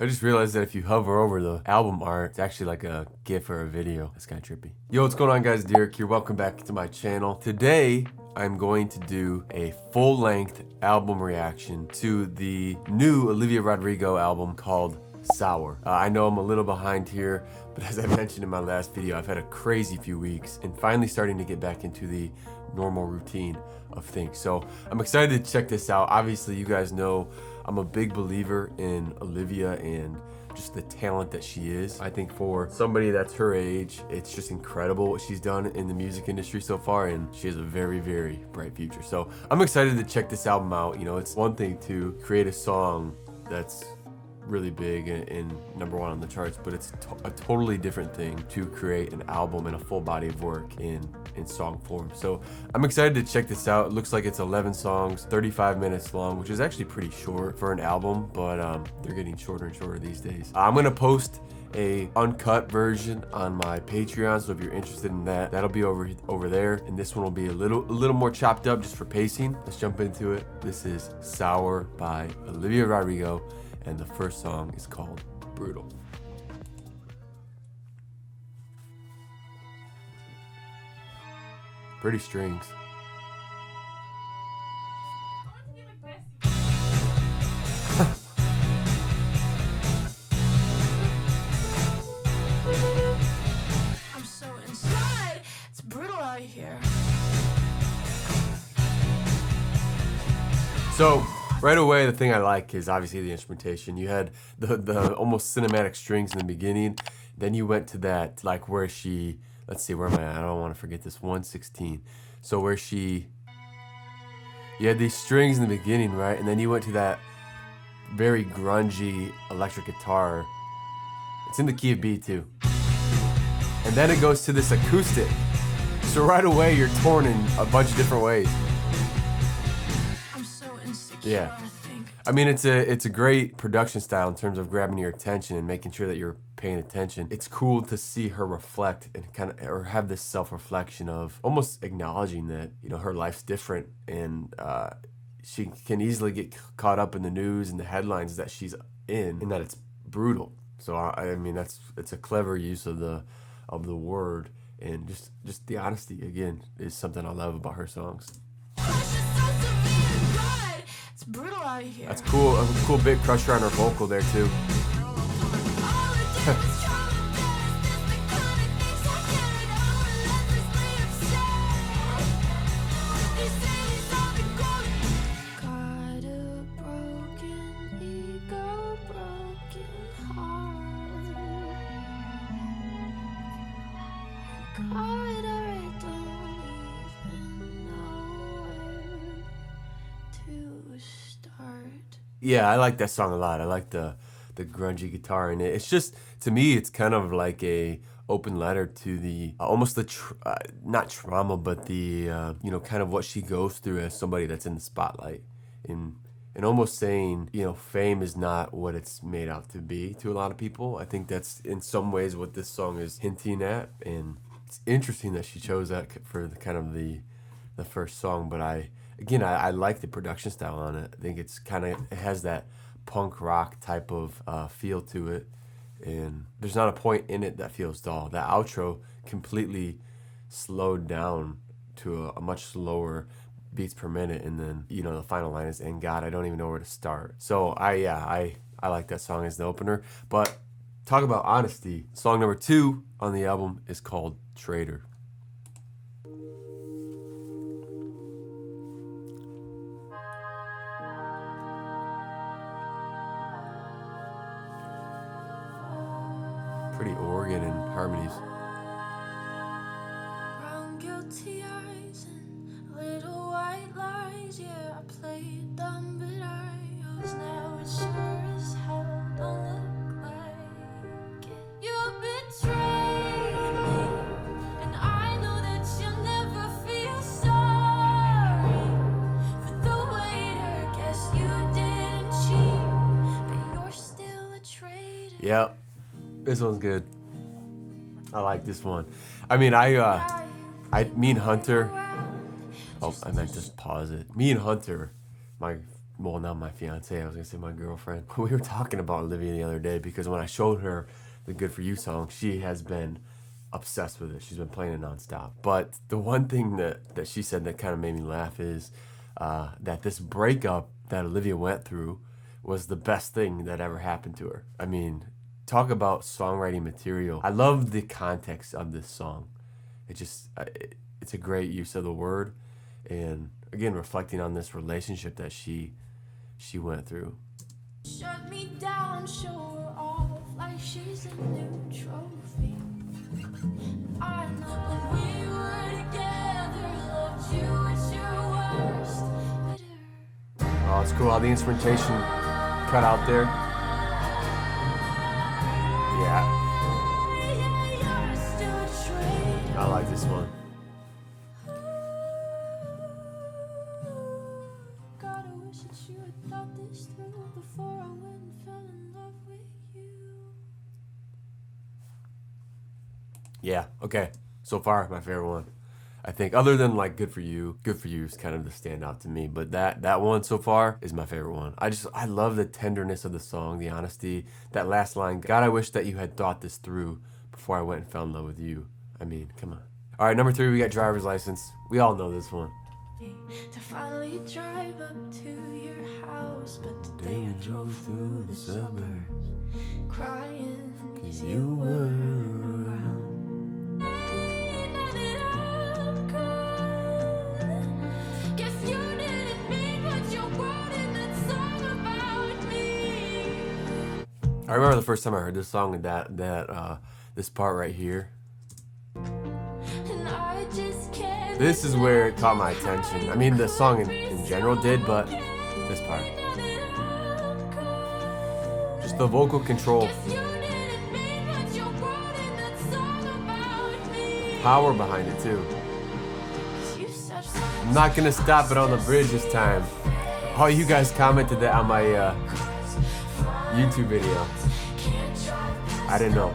I just realized that if you hover over the album art, it's actually like a GIF or a video. That's kind of trippy. Yo, what's going on, guys? Derrik here. Welcome back to my channel. Today, I'm going to do a full-length album reaction to the new Olivia Rodrigo album called Sour. I know I'm a little behind here, but as I mentioned in my last video, I've had a crazy few weeks and finally starting to get back into the normal routine of things. So I'm excited to check this out. Obviously, you guys know I'm a big believer in Olivia and just the talent that she is. I think for somebody that's her age, it's just incredible what she's done in the music industry so far, and she has a very, very bright future. So I'm excited to check this album out. You know, it's one thing to create a song that's really big and number one on the charts, but it's a totally different thing to create an album and a full body of work in song form. So I'm excited to check this out. It looks like it's 11 songs, 35 minutes long, which is actually pretty short for an album, but they're getting shorter and shorter these days. I'm gonna post a uncut version on my Patreon, so if you're interested in that, that'll be over there, and this one will be a little more chopped up just for pacing. Let's jump into it. This is Sour by Olivia Rodrigo, and the first song is called Brutal. Pretty strings. I'm so inside, it's brutal out here. So right away, the thing I like is obviously the instrumentation. You had the almost cinematic strings in the beginning. Then you went to that, like where she, let's see, where am I at? I don't want to forget this, 116. So where you had these strings in the beginning, right? And then you went to that very grungy electric guitar. It's in the key of B too. And then it goes to this acoustic. So right away, you're torn in a bunch of different ways. I'm so insecure. Yeah. I think. I mean, it's a great production style in terms of grabbing your attention and making sure that you're paying attention. It's cool to see her reflect and or have this self-reflection of almost acknowledging that, you know, her life's different, and she can easily get caught up in the news and the headlines that she's in, and that it's brutal. So I mean, it's a clever use of the word, and just the honesty again is something I love about her songs. It's brutal out here. That's cool. A cool bit crusher on her vocal there too. Yeah, I like that song a lot. I like the grungy guitar in it. It's just, to me, it's kind of like a open letter to the almost the not trauma, but the you know, kind of what she goes through as somebody that's in the spotlight, and almost saying, you know, fame is not what it's made out to be to a lot of people. I think that's in some ways what this song is hinting at, and it's interesting that she chose that for the kind of the first song. But I like the production style on it. I think it has that punk rock type of feel to it, and there's not a point in it that feels dull. That outro completely slowed down to a much slower beats per minute, and then, you know, the final line is, "And God, I don't even know where to start." So I like that song as the opener. But talk about honesty. Song number 2 on the album is called Traitor. Pretty organ and harmonies. Brown guilty eyes and little white lies. Yeah, I played dumb, but I was now it sure as hell don't look like it. You betrayed me, and I know that you'll never feel sorry for the waiter. Guess you didn't cheat, but you're still a traitor. Yep. This one's good. I like this one. I mean, me and Hunter. Oh, I meant to pause it. Me and Hunter, my well, not my fiance, I was gonna say my girlfriend. We were talking about Olivia the other day because when I showed her the Good For You song, she has been obsessed with it. She's been playing it nonstop. But the one thing that she said that kind of made me laugh is that this breakup that Olivia went through was the best thing that ever happened to her. I mean, talk about songwriting material. I love the context of this song. It's a great use of the word, and again, reflecting on this relationship that she went through. Shut me down, show her off like she's a new trophy. I know when we were together, loved you at your worst. Bitter. Oh, it's cool how the instrumentation cut out there. Yeah, You're still a traitor. I like this one. God, I wish that you had thought this through before I went and fell in love with you. Yeah, okay. So far, my favorite one. I think other than like Good For You is kind of the standout to me, but that one so far is my favorite one. I love the tenderness of the song, the honesty. That last line, God, I wish that you had thought this through before I went and fell in love with you. I mean, come on. All right, number 3, we got Driver's License. We all know this one. To finally drive up to your house, but today I drove through the suburbs, crying 'cause you weren't around. Now that I'm gone, guess you didn't mean what you wrote in that song about me. I remember the first time I heard this song and this part right here. And I just can't. This is where it caught my attention. I mean, the song in general did, but this part. Just the vocal control. Power behind it, too. I'm not going to stop it on the bridge this time. Oh, you guys commented that on my YouTube video. I didn't know.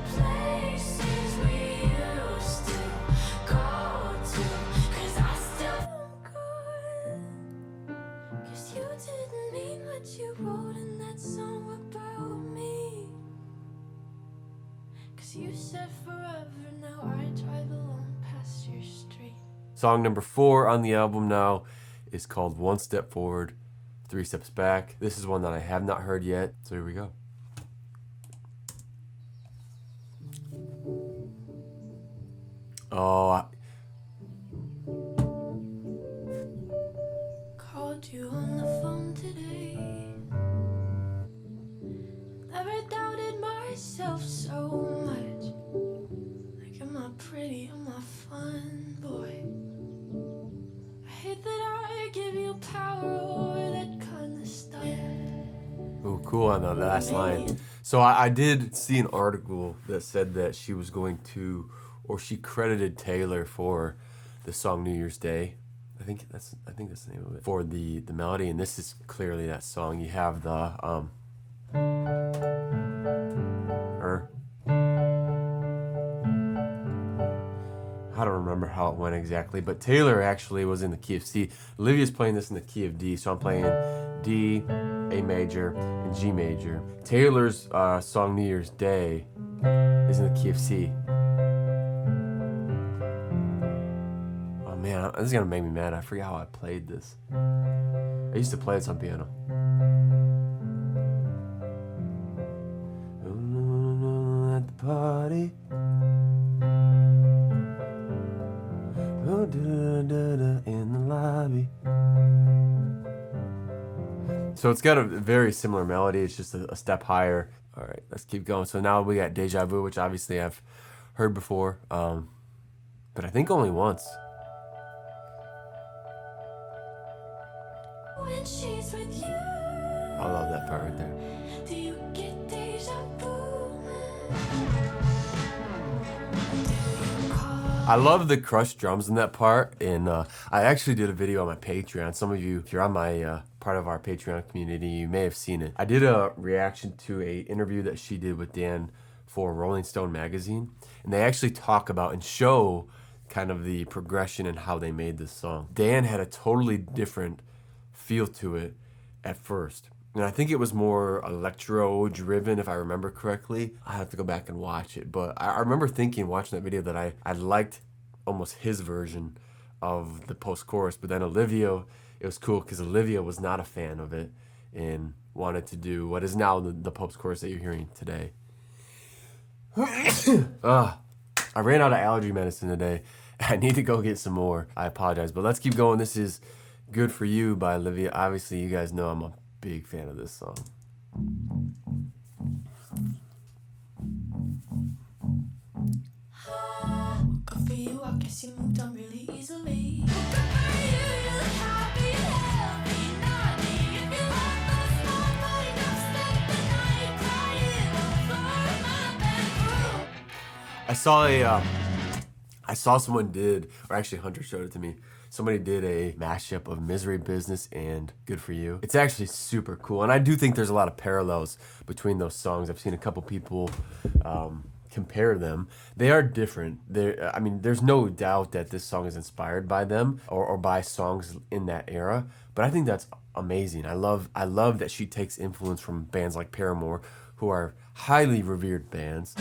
You said forever, now I drive along past your street. Song number 4 on the album now is called One Step Forward, 3 Steps Back. This is one that I have not heard yet, so here we go. Oh, Called you on the phone today. Never doubted myself so much. Like, am I pretty? Am I fun, boy? I hate that I give you power over that kind of stuff. ooh, cool on the last line. So I did see an article that said that she was going to, or she credited Taylor for the song New Year's Day. I think that's the name of it, for the melody, and this is clearly that song. You have the I don't remember how it went exactly, but Taylor actually was in the key of C. Olivia's playing this in the key of D, so I'm playing D, A major, and G major. Taylor's song New Year's Day is in the key of C. Oh man, this is gonna make me mad. I forget how I played this. I used to play this on piano. At the party. In the lobby. So it's got a very similar melody. It's just a step higher. All right, let's keep going. So now we got Deja Vu, which obviously I've heard before, but I think only once. When she's with you, I love that part right there. do you get deja vu? I love the crushed drums in that part, and I actually did a video on my Patreon. Some of you, if you're on my part of our Patreon community, you may have seen it. I did a reaction to a interview that she did with Dan for Rolling Stone magazine, and they actually talk about and show kind of the progression and how they made this song. Dan had a totally different feel to it at first. And I think it was more electro driven, if I remember correctly. I have to go back and watch it. But I remember thinking, watching that video, that I liked almost his version of the post chorus. But then Olivia, it was cool because Olivia was not a fan of it and wanted to do what is now the post chorus that you're hearing today. I ran out of allergy medicine today. I need to go get some more. I apologize, but let's keep going. This is Good For You by Olivia. Obviously, you guys know I'm a big fan of this song. Good for you, I guess you moved on really easily. Good for you, you look happy and healthy, not me. If you love us, nobody knows spent the night crying on the floor of my bedroom. I saw someone did, or actually Hunter showed it to me. Somebody did a mashup of Misery Business and Good For You. It's actually super cool, and I do think there's a lot of parallels between those songs. I've seen a couple people compare them. They are different. I mean, there's no doubt that this song is inspired by them or by songs in that era, but I think that's amazing. I love that she takes influence from bands like Paramore, who are highly revered bands.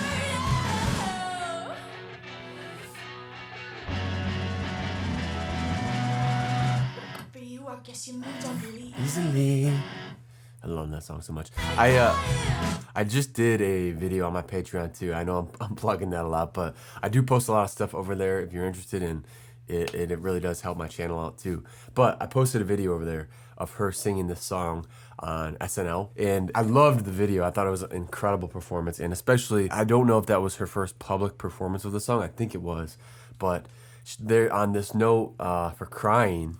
Guess you moved on really Easily. I love that song so much. I just did a video on my Patreon too. I know I'm plugging that a lot, but I do post a lot of stuff over there if you're interested in it. It really does help my channel out too. But I posted a video over there of her singing this song on SNL, and I loved the video. I thought it was an incredible performance, and especially, I don't know if that was her first public performance of the song. I think it was, but there on this note for crying.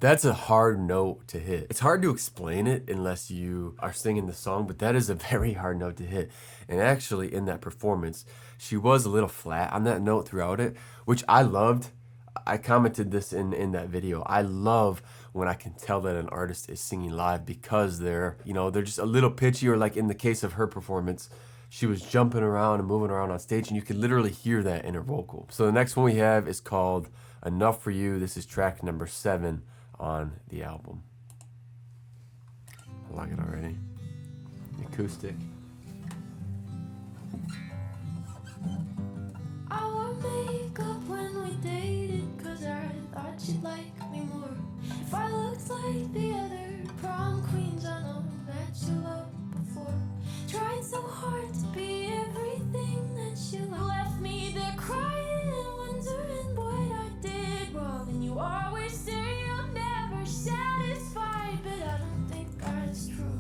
That's a hard note to hit. It's hard to explain it unless you are singing the song, but that is a very hard note to hit. And actually, in that performance, she was a little flat on that note throughout it, which I loved. I commented this in that video. I love when I can tell that an artist is singing live because they're just a little pitchy, or like in the case of her performance, she was jumping around and moving around on stage, and you could literally hear that in her vocal. So the next one we have is called Enough For You. This is track number 7 on the album. I like it already. Acoustic. I wore makeup when we dated, cause I thought you'd like me more. If I looked like the other prom queens, I know that you loved before. Tried so hard to be everything that you left me there crying and wondering what I did wrong. And you always say I'm never satisfied, but I don't think that's true.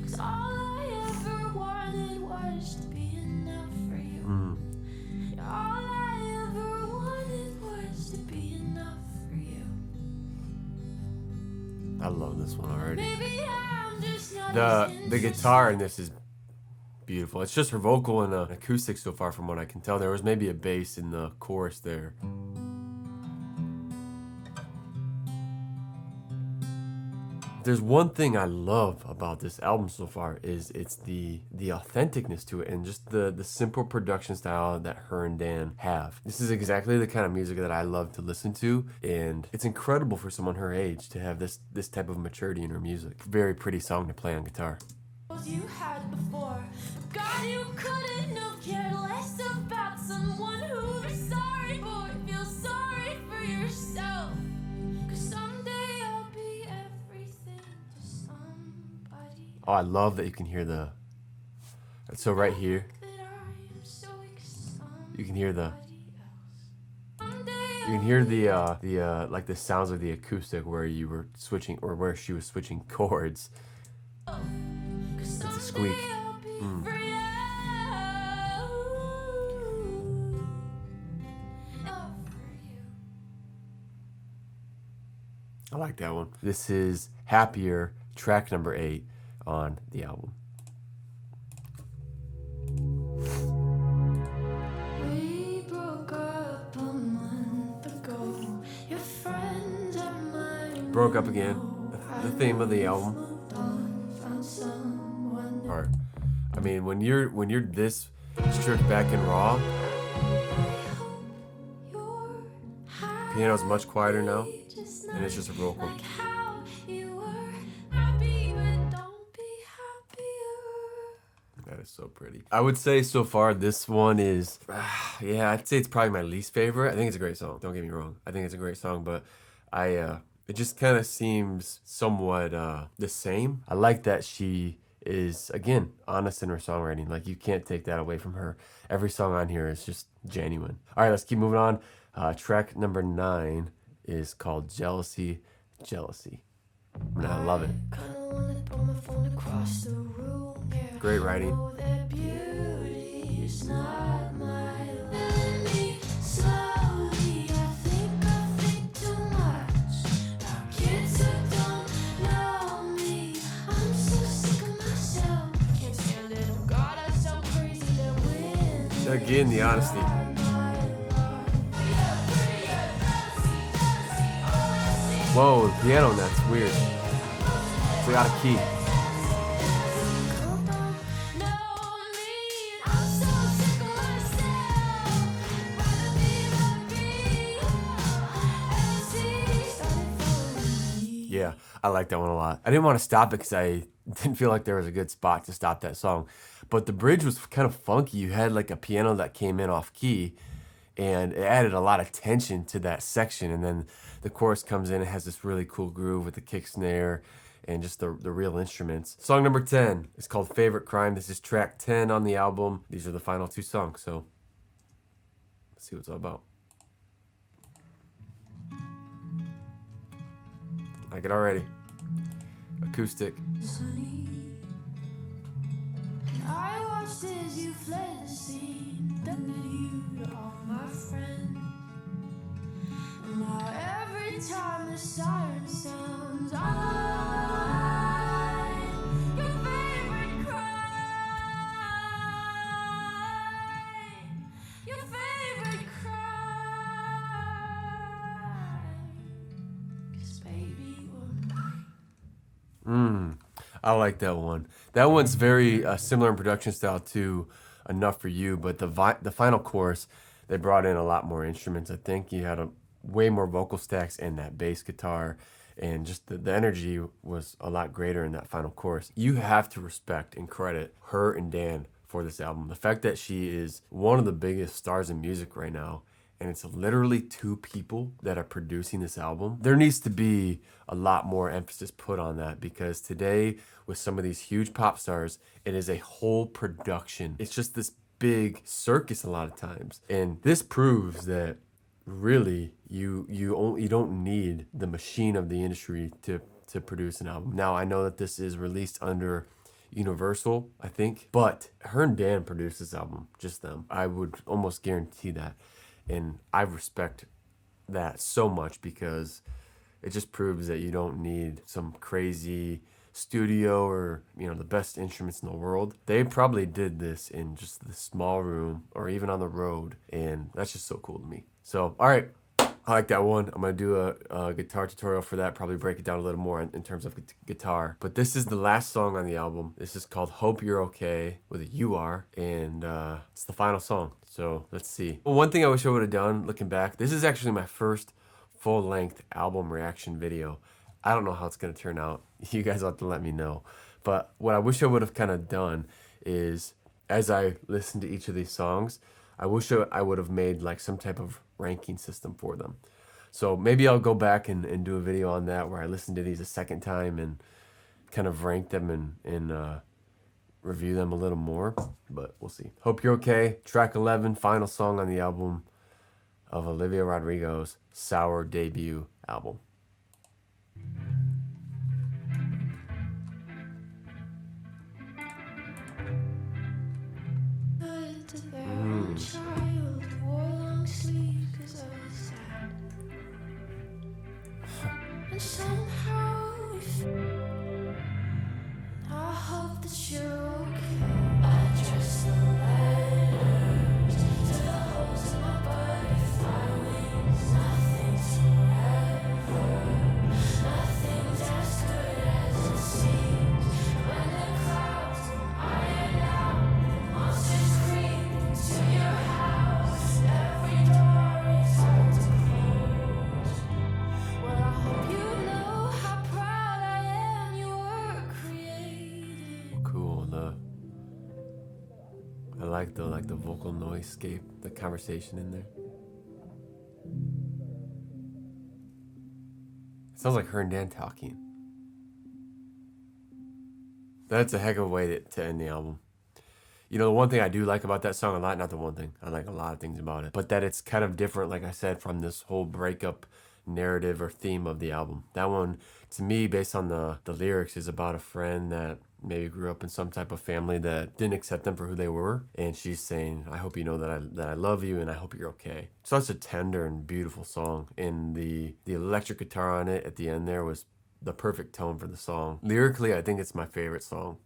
Cause all I ever wanted was to be enough for you. All I ever wanted was to be enough for you. I love this one already. Maybe I'm just not The guitar in this is beautiful. It's just her vocal and an acoustic so far from what I can tell. There was maybe a bass in the chorus there. There's one thing I love about this album so far is it's the authenticness to it, and just the simple production style that her and Dan have. This is exactly the kind of music that I love to listen to, and it's incredible for someone her age to have this type of maturity in her music. Very pretty song to play on guitar. you had before. God, you couldn't have cared less about someone who was sorry, boy. Feel sorry for yourself. Cause someday I'll be everything to somebody. Oh, I love that you can hear the... So right here, you can hear the... You can hear the like the sounds of the acoustic where you were switching, or where she was switching chords. It's a squeak. I like that one. This is Happier, track number 8 on the album. We broke up a month ago. Your friends are mine. Broke up again. The theme of the album. Part. I mean, when you're this stripped back and raw, piano's much quieter now. And it's just a vocal. like how you were happy, but don't be happier. That is so pretty. I would say so far this one is, yeah, I'd say it's probably my least favorite. I think it's a great song. Don't get me wrong. I think it's a great song, but it just kind of seems somewhat the same. I like that she is, again, honest in her songwriting. Like, you can't take that away from her. Every song on here is just genuine. All right, let's keep moving on. Track number 9 is called Jealousy, Jealousy. And I love it. Great writing. Again, the honesty. Whoa, the piano, that's weird. It's out of key. Yeah, I like that one a lot. I didn't want to stop it because I didn't feel like there was a good spot to stop that song. But the bridge was kind of funky. You had like a piano that came in off key, and it added a lot of tension to that section. And then the chorus comes in, it has this really cool groove with the kick snare and just the real instruments. Song number 10 is called Favorite Crime. This is track 10 on the album. These are the final 2 songs, so let's see what it's all about. Like it already. Acoustic. I watched as you fled the scene, you to all my friends. And now every time the siren sounds, I'm your favorite crime. Your favorite crime. 'Cause baby, we're mine. I like that one. That one's very similar in production style to Enough for You, but the final chorus, they brought in a lot more instruments. I think you had way more vocal stacks and that bass guitar, and just the energy was a lot greater in that final chorus. You have to respect and credit her and Dan for this album. The fact that she is one of the biggest stars in music right now, and it's literally 2 people that are producing this album. There needs to be a lot more emphasis put on that, because today with some of these huge pop stars, it is a whole production. It's just this big circus a lot of times. And this proves that really you don't need the machine of the industry to produce an album. Now, I know that this is released under Universal, I think, but her and Dan produced this album, just them. I would almost guarantee that. And I respect that so much, because it just proves that you don't need some crazy studio or, the best instruments in the world. They probably did this in just the small room or even on the road, and that's just so cool to me. So, all right, I like that one. I'm going to do a guitar tutorial for that, probably break it down a little more in terms of guitar. But this is the last song on the album. This is called Hope You're Okay, with a U-R, and it's the final song. So let's see. Well, one thing I wish I would have done, looking back, this is actually my first full-length album reaction video. I don't know how it's going to turn out. You guys have to let me know. But what I wish I would have kind of done is, as I listen to each of these songs, I wish I would have made like some type of ranking system for them. So maybe I'll go back and do a video on that, where I listen to these a second time and kind of rank them and review them a little more, but we'll see. Hope You're Okay, track 11, final song on the album of Olivia Rodrigo's Sour debut album. child wore long sleeves 'cause I was sad. And somehow I hope that you're okay. I trust the letters to the holes in my butterfly wings. Nothing's forever. Nothing's as good as it seems. When the clouds iron out, monsters creep into your house. Every door is hard to close. Well, I hope like the vocal noisescape, the conversation in there. It sounds like her and Dan talking. That's a heck of a way to end the album. You know, the one thing I do like about that song a lot, not the one thing, I like a lot of things about it, but that it's kind of different, like I said, from this whole breakup narrative or theme of the album. That one, to me, based on the lyrics, is about a friend that maybe grew up in some type of family that didn't accept them for who they were. And she's saying, I hope you know that I love you and I hope you're okay. Such a tender and beautiful song. And the electric guitar on it at the end there was the perfect tone for the song. Lyrically, I think it's my favorite song.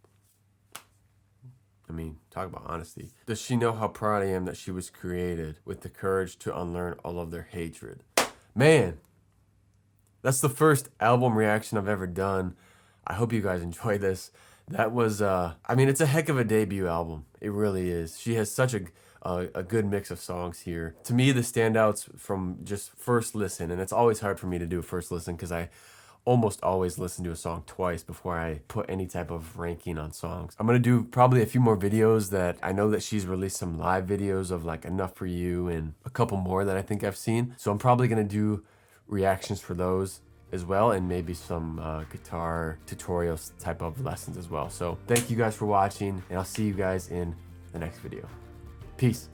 I mean, talk about honesty. Does she know how proud I am that she was created with the courage to unlearn all of their hatred? Man, that's the first album reaction I've ever done. I hope you guys enjoy this. That was, I mean, it's a heck of a debut album. It really is. She has such a good mix of songs here. To me, the standouts from just first listen, and it's always hard for me to do a first listen because I almost always listen to a song twice before I put any type of ranking on songs. I'm gonna do probably a few more videos that I know that she's released some live videos of, like Enough For You and a couple more that I think I've seen. So I'm probably gonna do reactions for those as well, and maybe some guitar tutorials type of lessons as well. So thank you guys for watching, and I'll see you guys in the next video. Peace.